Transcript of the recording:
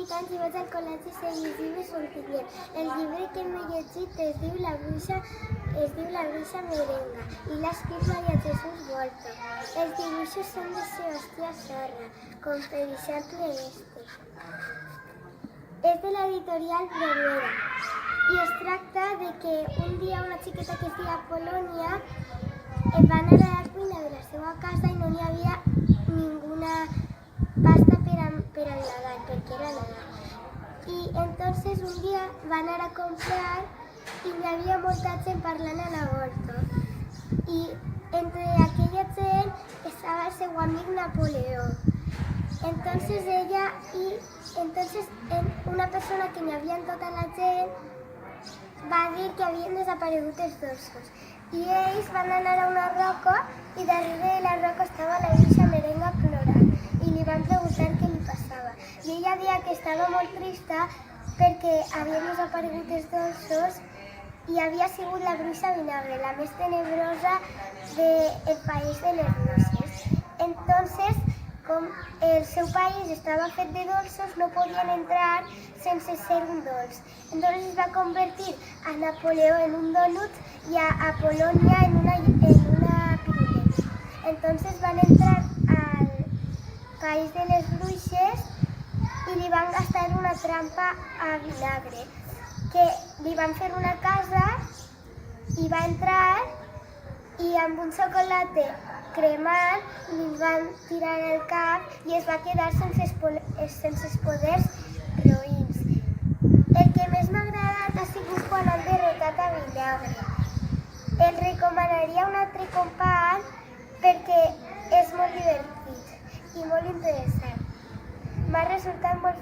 5 anys i vaig al col·legi ser llibres Ontinyent. El llibre que m'he llegit es diu La bruixa merenga i l'ha escrit Maria Jesús Volta. Els dibuixos són de Sebastià Serra, com per exemple este. És de l'editorial Bruguera i es tracta de que un dia una xiqueta que es diu Apolònia va anar a la cuina de la seva casa i no n'hi havia ninguna pasta per al Nadal, perquè era Nadal. I entonces un dia va anar a comprar i hi havia molta gent parlant a la volta. I entre aquella gent estava el seu amic Napoleó. Entonces una persona que n'hi havia en tota la gent va dir que havien desaparegut els dolços. I ells van anar a una roca i darrere de la roca estava la bruixa merenga plorant i li van preguntar què li passava. I ella deia que estava molt trista perquè havien desaparegut els dolços i havia sigut la bruixa vinagre, la més tenebrosa del país de les bruixes. Entonces, com el seu país estava fet de dolços, no podien entrar sense ser un dolç. Entonces es va convertir a Napoleó en un donut y a Apolònia en una piruleta. Entonces van entrar al país de les bruixes i li van gastar una trampa a vinagre, que li van fer una casa i va entrar i amb un xocolate cremant li van tirar al cap i es va quedar sense els poders roïns. El que més m'ha agradat ha sigut quan han derrotat a Vinagre. El recomanaria a un altre company perquè és molt divertit i molt interessant. M'ha resultat molt...